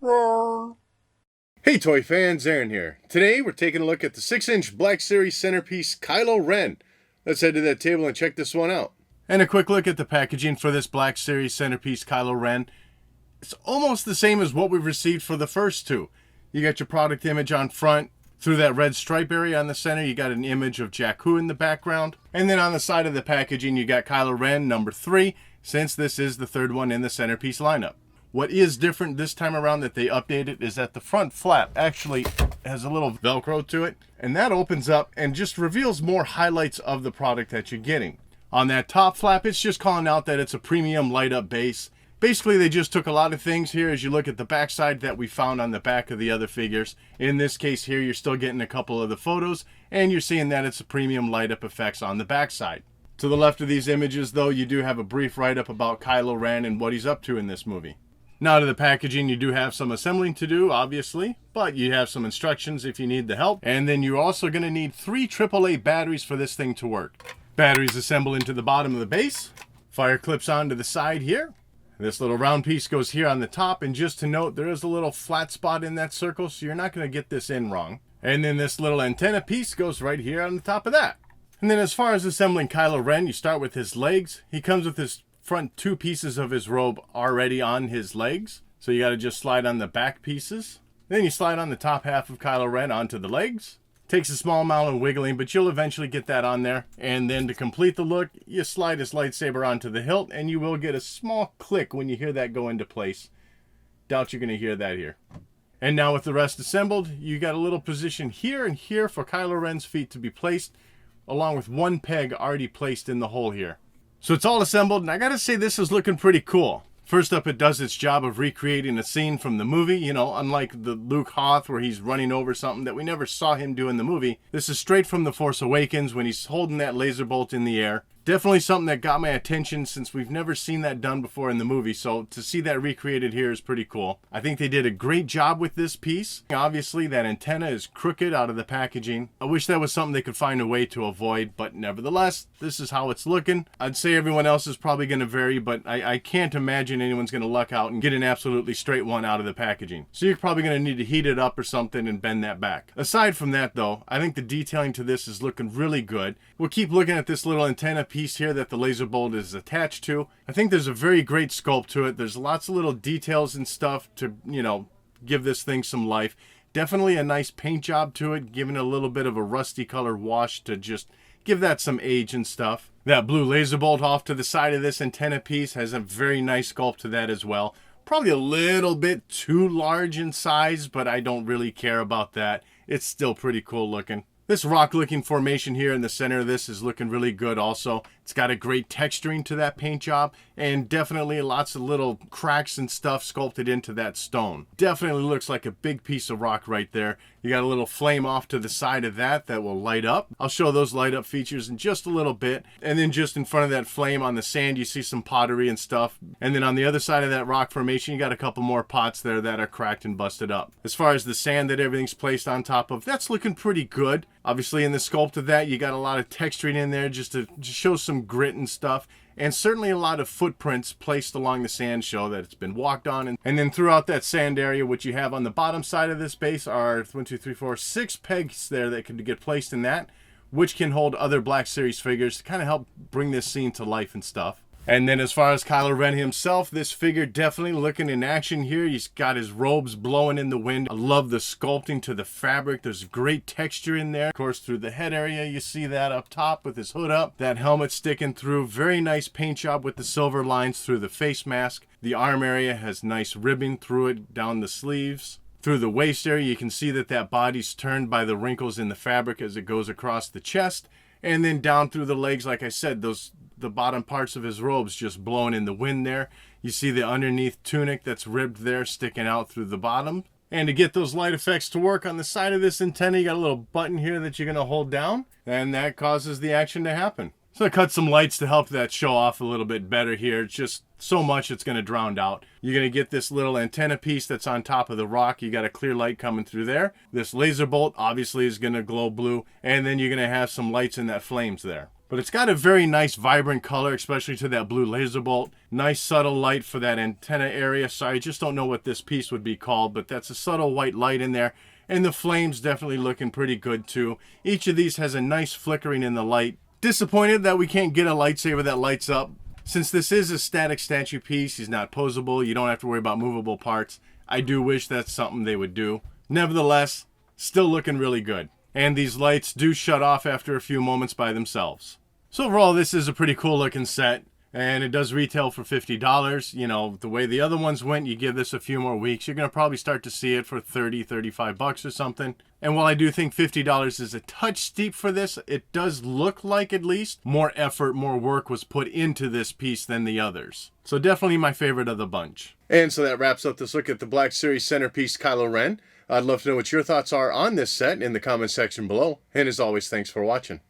Well, Hey toy fans, Aaron here. Today we're taking a look at the 6-inch Black Series Centerpiece Kylo Ren. Let's head to that table and check this one out. And a quick look at the packaging for this Black Series Centerpiece Kylo Ren. It's almost the same as what we've received for the first two. You got your product image on front. Through that red stripe area on the center, you got an image of Jakku in the background. And then on the side of the packaging, you got Kylo Ren number 3, since this is the third one in the Centerpiece lineup. What is different this time around that they updated is that the front flap actually has a little Velcro to it, and that opens up and just reveals more highlights of the product that you're getting. On that top flap, it's just calling out that it's a premium light up base. Basically, they just took a lot of things here as you look at the backside that we found on the back of the other figures. In this case here, you're still getting a couple of the photos, and you're seeing that it's a premium light up effects on the backside. To the left of these images, though, you do have a brief write-up about Kylo Ren and what he's up to in this movie. Now to the packaging, you do have some assembling to do, obviously, but you have some instructions if you need the help. And then you're also going to need 3 AAA batteries for this thing to work. Batteries assemble into the bottom of the base. Fire clips onto the side here. This little round piece goes here on the top, and just to note, there is a little flat spot in that circle, so you're not going to get this in wrong. And then this little antenna piece goes right here on the top of that. And then as far as assembling Kylo Ren, you start with his legs. He comes with his front 2 pieces of his robe already on his legs, so you got to just slide on the back pieces. Then you slide on the top half of Kylo Ren onto the legs. Takes a small amount of wiggling, but you'll eventually get that on there. And then to complete the look, you slide his lightsaber onto the hilt, and you will get a small click when you hear that go into place. Doubt you're going to hear that here. And now with the rest assembled, you got a little position here and here for Kylo Ren's feet to be placed, along with 1 peg already placed in the hole here. So it's all assembled, and I gotta say this is looking pretty cool. First up, it does its job of recreating a scene from the movie, you know, unlike the Luke Hoth where he's running over something that we never saw him do in the movie. This is straight from The Force Awakens when he's holding that laser bolt in the air. Definitely something that got my attention since we've never seen that done before in the movie, so to see that recreated here is pretty cool. I think they did a great job with this piece. Obviously, that antenna is crooked out of the packaging. I wish that was something they could find a way to avoid, but nevertheless, this is how it's looking. I'd say everyone else is probably going to vary, but I can't imagine anyone's going to luck out and get an absolutely straight one out of the packaging. So you're probably going to need to heat it up or something and bend that back. Aside from that, though, I think the detailing to this is looking really good. We'll keep looking at this little antenna piece here that the laser bolt is attached to. I think there's a very great sculpt to it. There's lots of little details and stuff to, you know, give this thing some life. Definitely a nice paint job to it, giving a little bit of a rusty color wash to just give that some age and stuff. That blue laser bolt off to the side of this antenna piece has a very nice sculpt to that as well. Probably a little bit too large in size, but I don't really care about that. It's still pretty cool looking. This rock-looking formation here in the center of this is looking really good also. It's got a great texturing to that paint job, and definitely lots of little cracks and stuff sculpted into that stone. Definitely looks like a big piece of rock right there. You got a little flame off to the side of that will light up. I'll show those light up features in just a little bit. And then just in front of that flame on the sand, you see some pottery and stuff. And then on the other side of that rock formation, you got a couple more pots there that are cracked and busted up. As far as the sand that everything's placed on top of, that's looking pretty good. Obviously in the sculpt of that, you got a lot of texturing in there just to show some grit and stuff. And certainly a lot of footprints placed along the sand show that it's been walked on. And then throughout that sand area, what you have on the bottom side of this base are 6 pegs there that can get placed in that, which can hold other Black Series figures to kind of help bring this scene to life and stuff. And then as far as Kylo Ren himself, this figure definitely looking in action here. He's got his robes blowing in the wind. I love the sculpting to the fabric. There's great texture in there. Of course, through the head area, you see that up top with his hood up. That helmet sticking through. Very nice paint job with the silver lines through the face mask. The arm area has nice ribbing through it down the sleeves. Through the waist area, you can see that body's turned by the wrinkles in the fabric as it goes across the chest. And then down through the legs, like I said, the bottom parts of his robes just blowing in the wind there. You see the underneath tunic that's ribbed there sticking out through the bottom. And to get those light effects to work on the side of this antenna, you got a little button here that you're going to hold down, and that causes the action to happen. So I cut some lights to help that show off a little bit better here. It's just so much it's going to drown out. You're going to get this little antenna piece that's on top of the rock. You got a clear light coming through there. This laser bolt obviously is going to glow blue, and then you're going to have some lights in that flames there. But it's got a very nice vibrant color, especially to that blue laser bolt. Nice subtle light for that antenna area. Sorry, I just don't know what this piece would be called, but that's a subtle white light in there. And the flames definitely looking pretty good too. Each of these has a nice flickering in the light. Disappointed that we can't get a lightsaber that lights up. Since this is a static statue piece, he's not posable. You don't have to worry about movable parts. I do wish that's something they would do. Nevertheless, still looking really good. And these lights do shut off after a few moments by themselves. So overall, this is a pretty cool looking set. And it does retail for $50. You know, the way the other ones went, you give this a few more weeks, you're going to probably start to see it for $30, $35 or something. And while I do think $50 is a touch steep for this, it does look like at least more effort, more work was put into this piece than the others. So definitely my favorite of the bunch. And so that wraps up this look at the Black Series Centerpiece Kylo Ren. I'd love to know what your thoughts are on this set in the comment section below. And as always, thanks for watching.